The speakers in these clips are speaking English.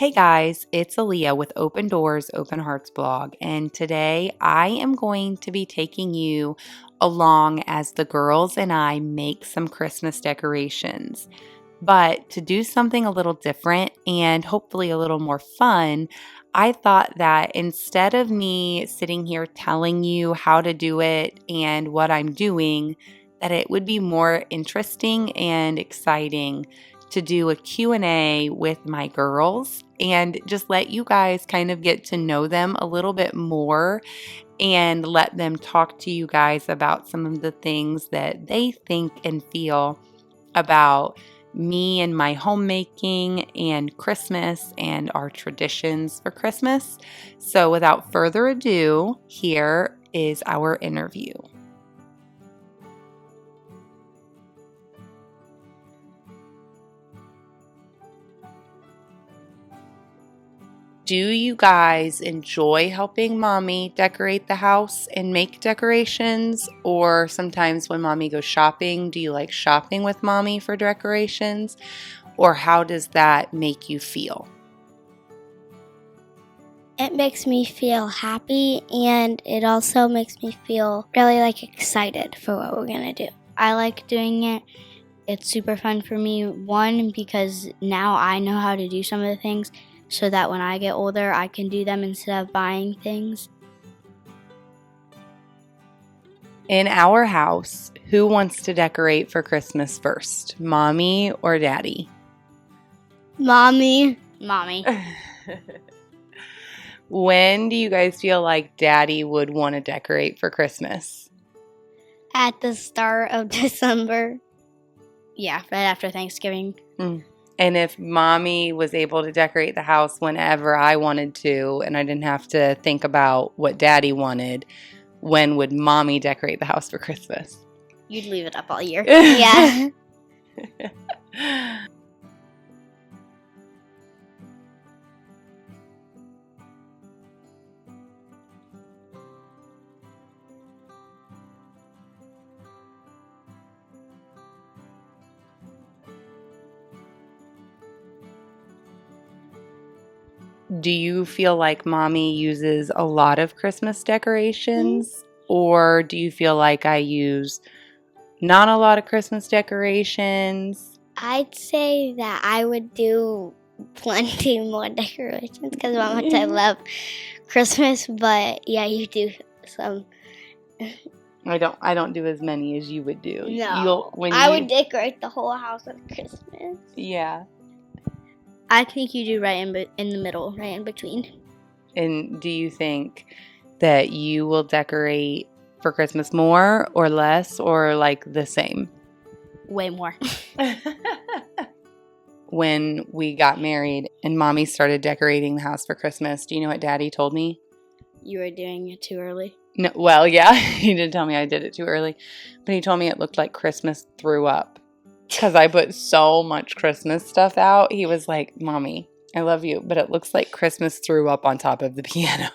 Hey guys, it's Aaliyah with Open Doors, Open Hearts blog, and today I am going to be taking you along as the girls and I make some Christmas decorations. But to do something a little different and hopefully a little more fun, I thought that instead of me sitting here telling you how to do it and what I'm doing, that it would be more interesting and exciting to do a Q&A with my girls and just let you guys kind of get to know them a little bit more and let them talk to you guys about some of the things that they think and feel about me and my homemaking and Christmas and our traditions for Christmas. So without further ado, here is our interview. Do you guys enjoy helping mommy decorate the house and make decorations? Or sometimes when mommy goes shopping, do you like shopping with mommy for decorations? Or how does that make you feel? It makes me feel happy, and it also makes me feel really excited for what we're gonna do. I like doing it. It's super fun for me. One, because now I know how to do some of the things so that when I get older, I can do them instead of buying things. In our house, who wants to decorate for Christmas first, mommy or daddy? Mommy. When do you guys feel like daddy would want to decorate for Christmas? At the start of December. Yeah, right after Thanksgiving. And if mommy was able to decorate the house whenever I wanted to, and I didn't have to think about what daddy wanted, when would mommy decorate the house for Christmas? You'd leave it up all year. Yeah. Do you feel like mommy uses a lot of Christmas decorations? Or do you feel like I use not a lot of Christmas decorations? I'd say that I would do plenty more decorations because of how much I love Christmas. But yeah, you do some. I don't do as many as you would do. No, I would decorate the whole house with Christmas. Yeah. I think you do right in the middle, right in between. And do you think that you will decorate for Christmas more or less or like the same? Way more. When we got married and mommy started decorating the house for Christmas, do you know what daddy told me? You were doing it too early. No, well, yeah, he did tell me I did it too early, but he told me it looked like Christmas threw up because I put so much Christmas stuff out. He was like, Mommy, I love you, but it looks like Christmas threw up on top of the piano.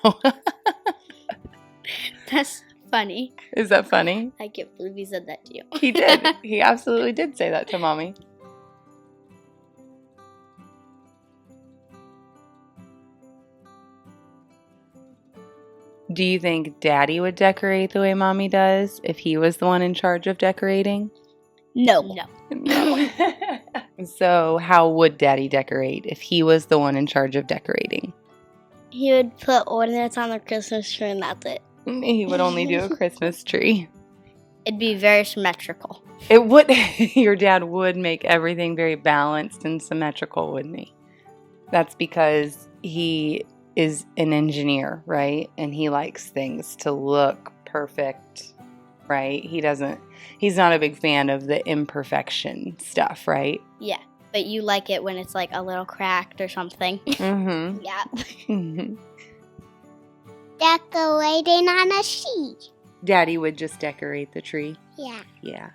That's funny. Is that funny? I can't believe he said that to you. He did. He absolutely did say that to mommy. Do you think daddy would decorate the way mommy does if he was the one in charge of decorating? No. So how would daddy decorate if he was the one in charge of decorating? He would put ornaments on the Christmas tree and that's it. He would only do a Christmas tree. It'd be very symmetrical. It would. Your dad would make everything very balanced and symmetrical, wouldn't he? That's because he is an engineer, right? And he likes things to look perfect, right? He's not a big fan of the imperfection stuff, right? Yeah, but you like it when it's like a little cracked or something. Mm-hmm. Yeah. Mm-hmm. Decorating on a sheet. Daddy would just decorate the tree. Yeah. Yeah.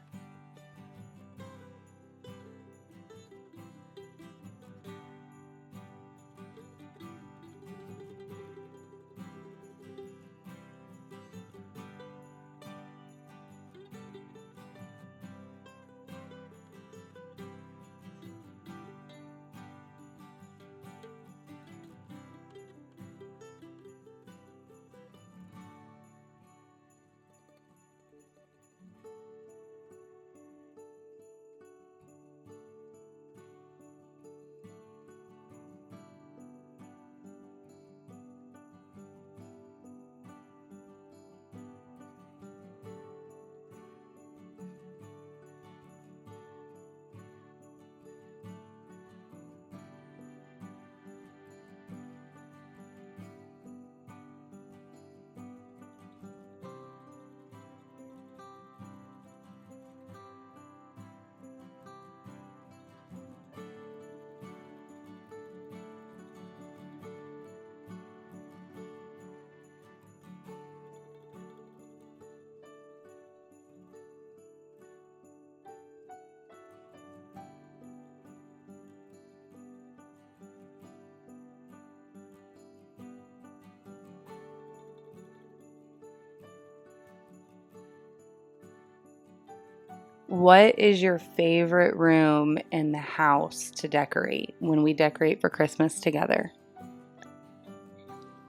What is your favorite room in the house to decorate when we decorate for Christmas together?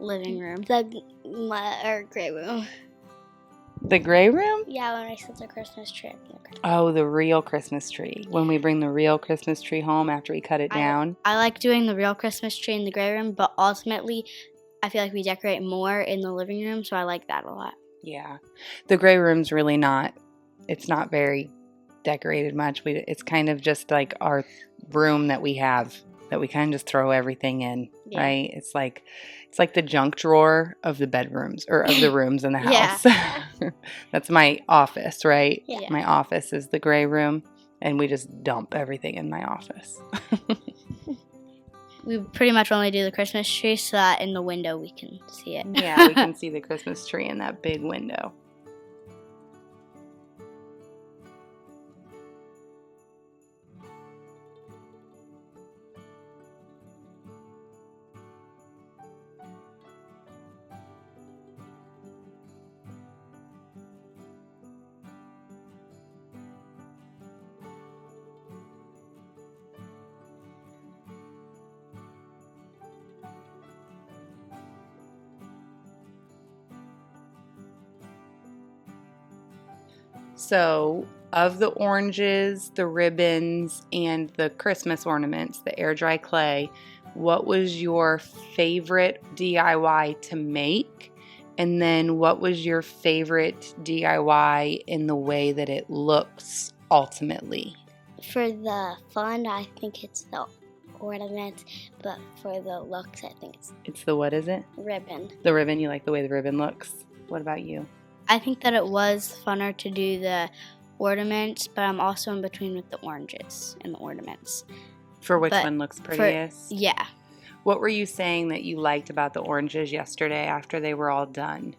Living room. Or gray room. The gray room? Yeah, when I set the Christmas tree up in the Christmas. Oh, the real Christmas tree. When we bring the real Christmas tree home after we cut it down. I like doing the real Christmas tree in the gray room, but ultimately, I feel like we decorate more in the living room, so I like that a lot. Yeah. The gray room's really not, it's not very decorated much. It's kind of just like our room that we have, that we kind of just throw everything in, right? It's like the junk drawer of the bedrooms or of the rooms in the house. That's my office, right? Yeah. My office is the gray room, and we just dump everything in my office. We pretty much only do the Christmas tree so that in the window we can see it. Yeah, we can see the Christmas tree in that big window. So, of the oranges, the ribbons, and the Christmas ornaments, the air dry clay, what was your favorite DIY to make? And then what was your favorite DIY in the way that it looks ultimately? For the fun, I think it's the ornament, but for the looks, I think it's the, what is it? Ribbon. The ribbon. You like the way the ribbon looks? What about you? I think that it was funner to do the ornaments, but I'm also in between with the oranges and the ornaments. For which one looks prettiest? Yeah. What were you saying that you liked about the oranges yesterday after they were all done?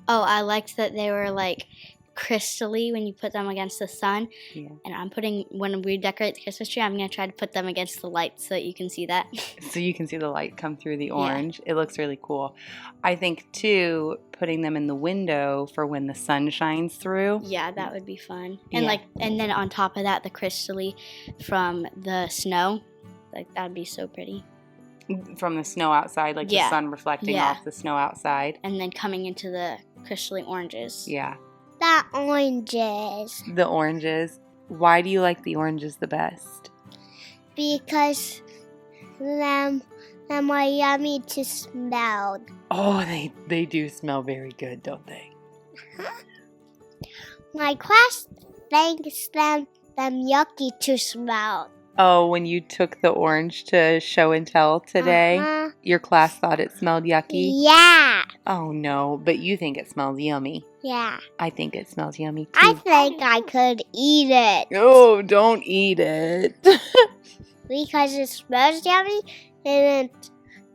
Oh, I liked that they were like crystally when you put them against the sun. Yeah. And when we decorate the Christmas tree, I'm going to try to put them against the light so that you can see that. So you can see the light come through the orange. Yeah. It looks really cool. I think, too, putting them in the window for when the sun shines through. Yeah, that would be fun. And and then on top of that, the crystally from the snow. Like, that would be so pretty. From the snow outside, like the sun reflecting off the snow outside. And then coming into the crystally oranges. Yeah. The oranges. The oranges. Why do you like the oranges the best? Because them are yummy to smell. Oh, they do smell very good, don't they? My class thinks them yucky to smell. Oh, when you took the orange to show and tell today, your class thought it smelled yucky? Yeah. Oh, no, but you think it smells yummy. Yeah. I think it smells yummy, too. I think I could eat it. Oh, don't eat it. Because it smells yummy and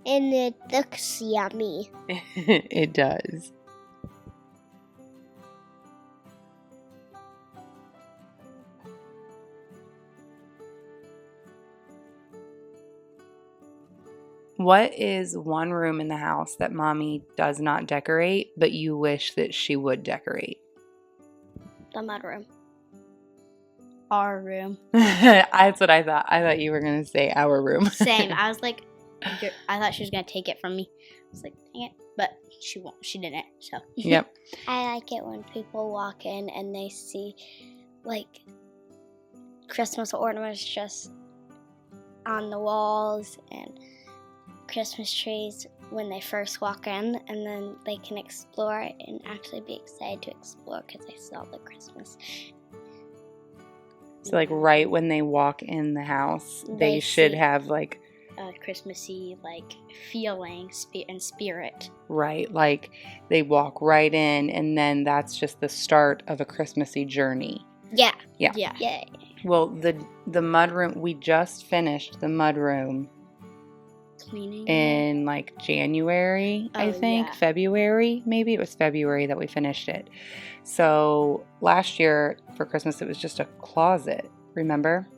it looks yummy. It does. What is one room in the house that Mommy does not decorate, but you wish that she would decorate? The mud room. Our room. That's what I thought. I thought you were going to say our room. Same. I was like, I thought she was going to take it from me. I was like, dang it. But she won't. She didn't. So. Yep. I like it when people walk in and they see, like, Christmas ornaments just on the walls and Christmas trees when they first walk in, and then they can explore and actually be excited to explore because they saw the Christmas. So, like, right when they walk in the house, they should have, like, a Christmassy, like, feeling and spirit. Right, like, they walk right in, and then that's just the start of a Christmassy journey. Yeah. Yeah. Yeah. Yeah. Well, the mudroom, we just finished the mudroom. Cleaning in like January, I think. February, maybe. It was February that we finished it. So last year for Christmas, it was just a closet, remember?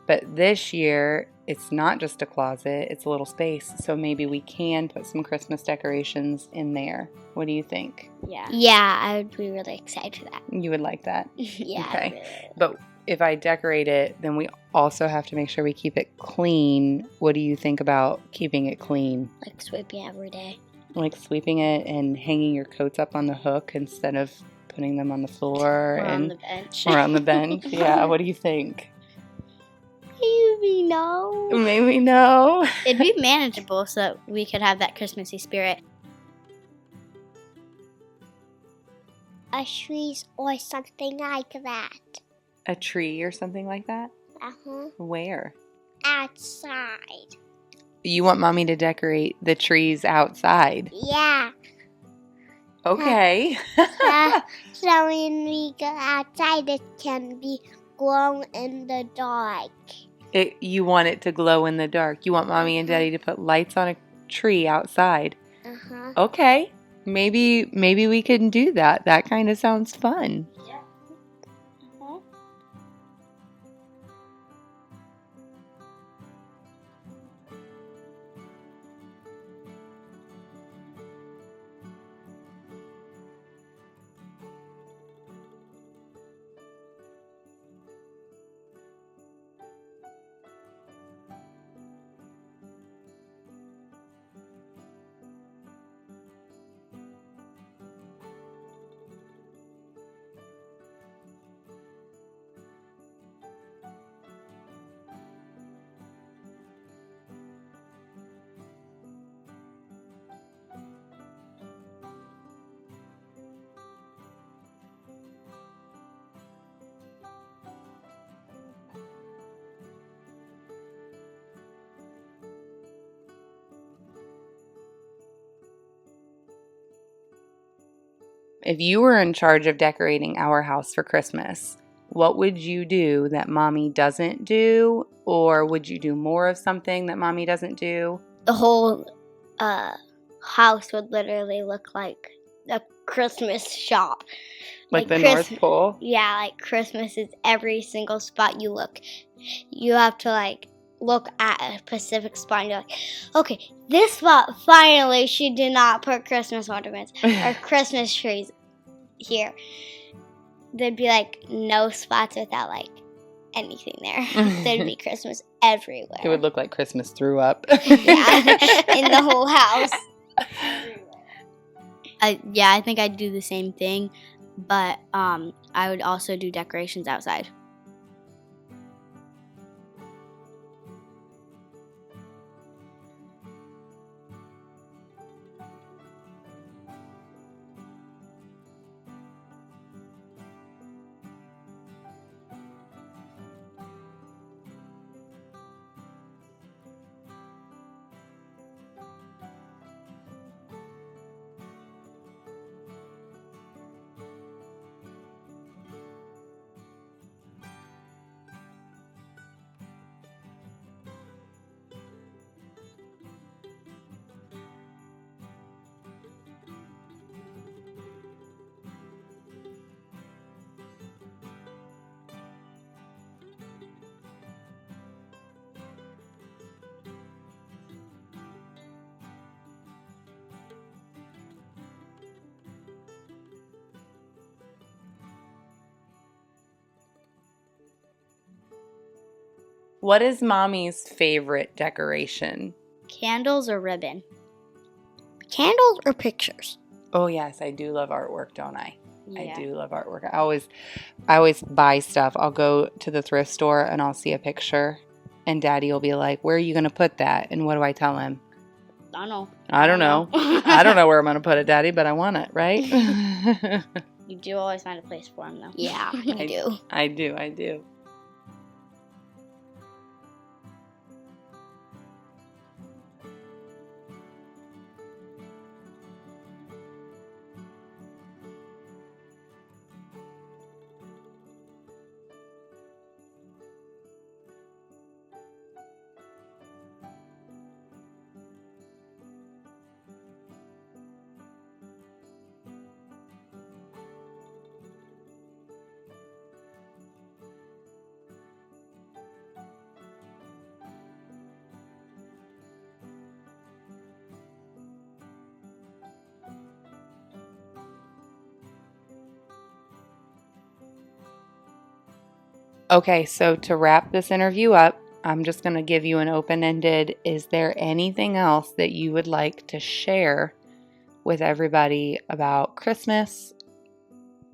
But this year, it's not just a closet, it's a little space. So maybe we can put some Christmas decorations in there. What do you think? Yeah, I would be really excited for that. You would like that? Yeah. Okay. Really. But if I decorate it, then we also have to make sure we keep it clean. What do you think about keeping it clean? Like sweeping every day. Like sweeping it and hanging your coats up on the hook instead of putting them on the floor Or and on the bench. or on the bench. Yeah, what do you think? Maybe no. Maybe no. It'd be manageable so that we could have that Christmassy spirit. A trees or something like that. A tree or something like that? Uh-huh. Where? Outside. You want Mommy to decorate the trees outside? Yeah. Okay. So when we go outside, it can be glow in the dark. You want it to glow in the dark. You want Mommy and Daddy to put lights on a tree outside. Uh-huh. Okay. Maybe we can do that. That kind of sounds fun. Yeah. Uh-huh. If you were in charge of decorating our house for Christmas, what would you do that Mommy doesn't do? Or would you do more of something that Mommy doesn't do? The whole house would literally look like a Christmas shop. Like the North Pole? Yeah, like Christmas is every single spot you look. You have to like look at a specific spot and you're like, okay, this spot, finally she did not put Christmas ornaments or Christmas trees here. There'd be like no spots without like anything there. There'd be Christmas everywhere. It would look like Christmas threw up. Yeah, in the whole house. I think I'd do the same thing, but I would also do decorations outside. What is Mommy's favorite decoration? Candles or ribbon? Candles or pictures? Oh yes, I do love artwork, don't I? Yeah. I do love artwork. I always buy stuff. I'll go to the thrift store and I'll see a picture and Daddy will be like, "Where are you going to put that?" And what do I tell him? I don't know. I don't know. I don't know where I'm going to put it, Daddy, but I want it, right? You do always find a place for them, though. Yeah, you do. I do. Okay, so to wrap this interview up, I'm just going to give you an open-ended, is there anything else that you would like to share with everybody about Christmas?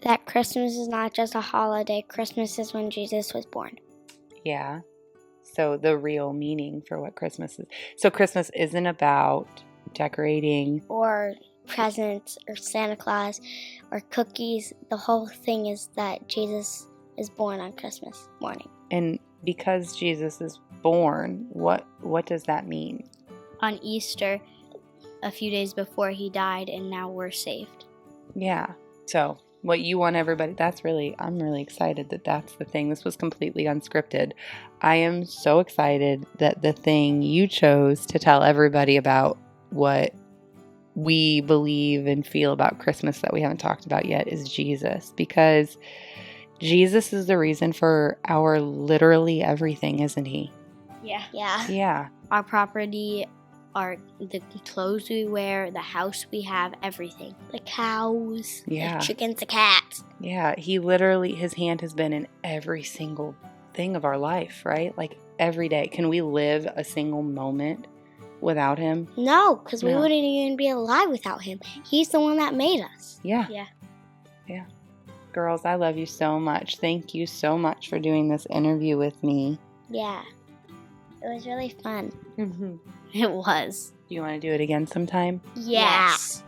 That Christmas is not just a holiday. Christmas is when Jesus was born. Yeah. So the real meaning for what Christmas is. So Christmas isn't about decorating. Or presents or Santa Claus or cookies. The whole thing is that Jesus is born on Christmas morning. And because Jesus is born, what does that mean? On Easter, a few days before he died, and now we're saved. Yeah. So what you want everybody, I'm really excited that that's the thing. This was completely unscripted. I am so excited that the thing you chose to tell everybody about what we believe and feel about Christmas that we haven't talked about yet is Jesus, because Jesus is the reason for our literally everything, isn't he? Yeah. Yeah. Our property, the clothes we wear, the house we have, everything. The cows, Yeah. the chickens, the cats. Yeah, he literally, his hand has been in every single thing of our life, right? Like every day. Can we live a single moment without him? No, because we No. wouldn't even be alive without him. He's the one that made us. Yeah. Yeah. Girls, I love you so much. Thank you so much for doing this interview with me. Yeah. It was really fun. Mm-hmm. It was. Do you want to do it again sometime? Yes.